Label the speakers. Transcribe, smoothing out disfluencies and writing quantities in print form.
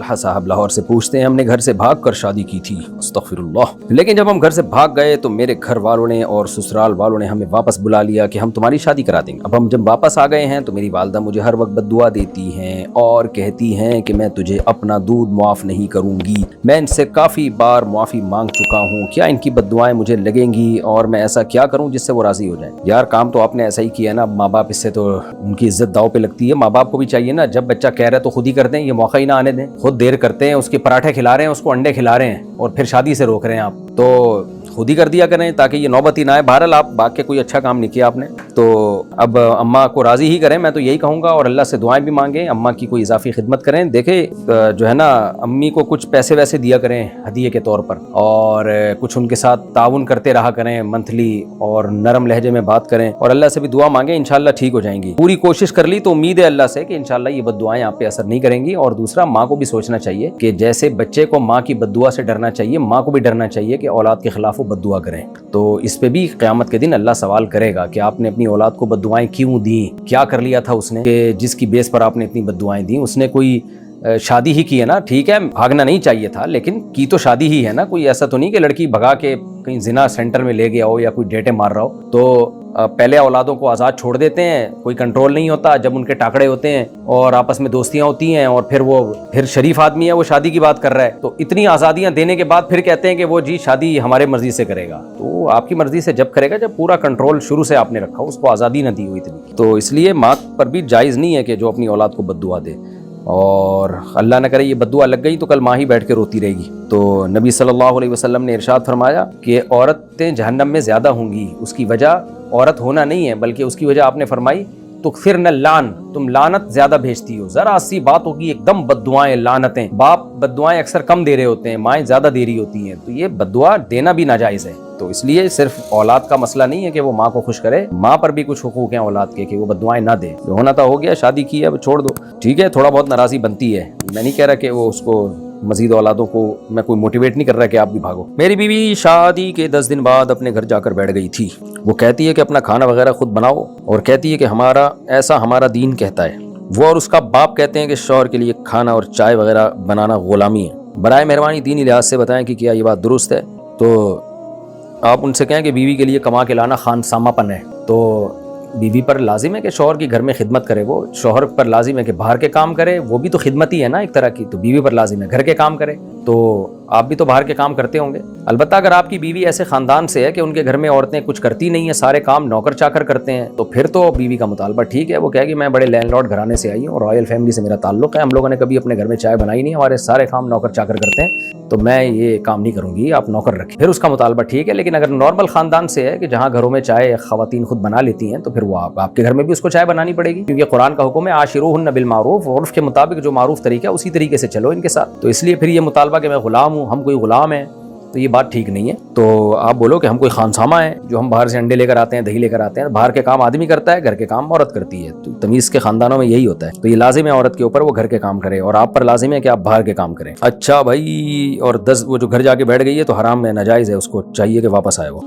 Speaker 1: طلحہ صاحب لاہور سے پوچھتے ہیں ہم نے گھر سے بھاگ کر شادی کی تھی استغفراللہ، لیکن جب ہم گھر سے بھاگ گئے تو میرے گھر والوں نے اور سسرال والوں نے ہمیں واپس بلا لیا کہ ہم تمہاری شادی کرا دیں گے۔ اب ہم جب واپس آ گئے ہیں تو میری والدہ مجھے ہر وقت بد دعا دیتی ہیں اور کہتی ہیں کہ میں تجھے اپنا دودھ معاف نہیں کروں گی۔ میں ان سے کافی بار معافی مانگ چکا ہوں، کیا ان کی بد دعائیں مجھے لگیں گی اور میں ایسا کیا کروں جس سے وہ راضی ہو جائیں؟ یار کام تو آپ نے ایسا ہی کیا نا، ماں باپ اس سے تو ان کی عزت داؤ پہ لگتی ہے۔ ماں باپ کو بھی چاہیے نا، جب بچہ کہہ رہا ہے تو خود ہی کر دیں، یہ موقع ہی نہ آنے دیں۔ خود دیر کرتے ہیں، اس کے پراٹھے کھلا رہے ہیں، اس کو انڈے کھلا رہے ہیں اور پھر شادی سے روک رہے ہیں آپ، تو خود ہی کر دیا کریں تاکہ یہ نوبت ہی نہ آئے۔ بہرحال آپ باقی کے کوئی اچھا کام نہیں کیا آپ نے، تو اب اماں کو راضی ہی کریں، میں تو یہی کہوں گا، اور اللہ سے دعائیں بھی مانگیں، اماں کی کوئی اضافی خدمت کریں۔ دیکھیں جو ہے نا، امی کو کچھ پیسے ویسے دیا کریں ہدیے کے طور پر، اور کچھ ان کے ساتھ تعاون کرتے رہا کریں منتھلی، اور نرم لہجے میں بات کریں اور اللہ سے بھی دعا مانگیں، انشاءاللہ ٹھیک ہو جائیں گی۔ پوری کوشش کر لی تو امید ہے اللہ سے کہ انشاءاللہ یہ بد دعائیں آپ پہ اثر نہیں کریں گی۔ اور دوسرا، ماں کو بھی سوچنا چاہیے کہ جیسے بچے کو ماں کی بد دعا سے ڈرنا چاہیے، ماں کو بھی ڈرنا چاہیے کہ اولاد کے خلاف وہ بد دعا کریں۔ تو اس پہ بھی قیامت کے دن اللہ سوال کرے گا کہ آپ نے اپنی اولاد کو بد دعائیں کیوں دیں، کیا کر لیا تھا اس نے کہ جس کی بیس پر آپ نے اتنی بد دعائیں دیں؟ اس نے کوئی شادی ہی کی ہے نا، ٹھیک ہے بھاگنا نہیں چاہیے تھا لیکن کی تو شادی ہی ہے نا، کوئی ایسا تو نہیں کہ لڑکی بھگا کے کہیں زنا سینٹر میں لے گیا ہو یا کوئی ڈیٹے مار رہا ہو۔ تو پہلے اولادوں کو آزاد چھوڑ دیتے ہیں، کوئی کنٹرول نہیں ہوتا، جب ان کے ٹاکڑے ہوتے ہیں اور آپس میں دوستیاں ہوتی ہیں اور پھر شریف آدمی ہے وہ شادی کی بات کر رہا ہے، تو اتنی آزادیاں دینے کے بعد پھر کہتے ہیں کہ وہ جی شادی ہمارے مرضی سے کرے گا۔ تو آپ کی مرضی سے جب کرے گا جب پورا کنٹرول شروع سے آپ نے رکھا ہو، اس کو آزادی نہ دی ہوئی اتنی، تو اس لیے ماں پر بھی جائز نہیں ہے کہ جو اپنی اولاد کو بد دعا دے، اور اللہ نہ کرے یہ بد دعا لگ گئی تو کل ماں ہی بیٹھ کے روتی رہے گی۔ تو نبی صلی اللہ علیہ وسلم نے ارشاد فرمایا کہ عورتیں جہنم میں زیادہ ہوں گی، اس کی وجہ عورت ہونا نہیں ہے بلکہ اس کی وجہ آپ نے فرمائی تکثرن اللعن، تم لعنت زیادہ بھیجتی ہو۔ ذرا سی بات ہوگی ایک دم بد دعائیں، لعنتیں۔ باپ بد دعائیں اکثر کم دے رہے ہوتے ہیں، مائیں زیادہ دے رہی ہوتی ہیں، تو یہ بد دعا دینا بھی ناجائز ہے۔ تو اس لیے صرف اولاد کا مسئلہ نہیں ہے کہ وہ ماں کو خوش کرے، ماں پر بھی کچھ حقوق ہیں اولاد کے کہ وہ بد دعائیں نہ دے۔ جو ہونا تھا ہو گیا، شادی کی ہے اب چھوڑ دو، ٹھیک ہے تھوڑا بہت ناراضی بنتی ہے، میں نہیں کہہ رہا کہ وہ اس کو مزید اولادوں کو میں کوئی موٹیویٹ نہیں کر رہا کہ آپ بھی بھاگو۔ میری بیوی شادی کے 10 دن بعد اپنے گھر جا کر بیٹھ گئی تھی۔ وہ کہتی ہے کہ اپنا کھانا وغیرہ خود بناؤ، اور کہتی ہے کہ ہمارا دین کہتا ہے۔ وہ اور اس کا باپ کہتے ہیں کہ شوہر کے لیے کھانا اور چائے وغیرہ بنانا غلامی ہے۔ برائے مہربانی دینی لحاظ سے بتائیں کہ کیا یہ بات درست ہے؟ تو آپ ان سے کہیں کہ بیوی کے لیے کما کے لانا خانسامہ پن ہے۔ تو بیوی پر لازم ہے کہ شوہر کی گھر میں خدمت کرے، وہ شوہر پر لازم ہے کہ باہر کے کام کرے، وہ بھی تو خدمت ہی ہے نا ایک طرح کی، تو بیوی پر لازم ہے گھر کے کام کرے۔ تو آپ بھی تو باہر کے کام کرتے ہوں گے، البتہ اگر آپ کی بیوی ایسے خاندان سے ہے کہ ان کے گھر میں عورتیں کچھ کرتی نہیں ہیں، سارے کام نوکر چاکر کرتے ہیں، تو پھر تو بیوی کا مطالبہ ٹھیک ہے، وہ کہے کہ میں بڑے لینڈ لارڈ گھرانے سے آئی ہوں اور رائل فیملی سے میرا تعلق ہے، ہم لوگوں نے کبھی اپنے گھر میں چائے بنائی نہیں، ہمارے سارے کام نوکر چاکر کرتے ہیں، تو میں یہ کام نہیں کروں گی، آپ نوکر رکھیں، پھر اس کا مطالبہ ٹھیک ہے۔ لیکن اگر نارمل خاندان سے ہے کہ جہاں گھروں میں چائے خواتین خود بنا لیتی ہیں، تو پھر وہ آپ کے گھر میں بھی اس کو چائے بنانی پڑے گی، کیونکہ قرآن کا حکم ہے عاشروہن بالمعروف، عرف کے مطابق جو معروف طریقہ اسی طریقے سے چلو ان کے ساتھ۔ تو اس لیے پھر یہ مطالبہ کہ میں غلام ہوں، ہم کوئی غلام ہیں، تو یہ بات ٹھیک نہیں ہے۔ تو آپ بولو کہ ہم کوئی خانسامہ ہیں جو ہم باہر سے انڈے لے کر آتے ہیں، دہی لے کر آتے ہیں، باہر کے کام آدمی کرتا ہے، گھر کے کام عورت کرتی ہے، تو تمیز کے خاندانوں میں یہی ہوتا ہے۔ تو یہ لازم ہے عورت کے اوپر وہ گھر کے کام کرے، اور آپ پر لازم ہے کہ آپ باہر کے کام کریں۔ اچھا بھائی، اور 10 وہ جو گھر جا کے بیٹھ گئی ہے تو حرام ہے، ناجائز ہے، اس کو چاہیے کہ واپس آئے وہ۔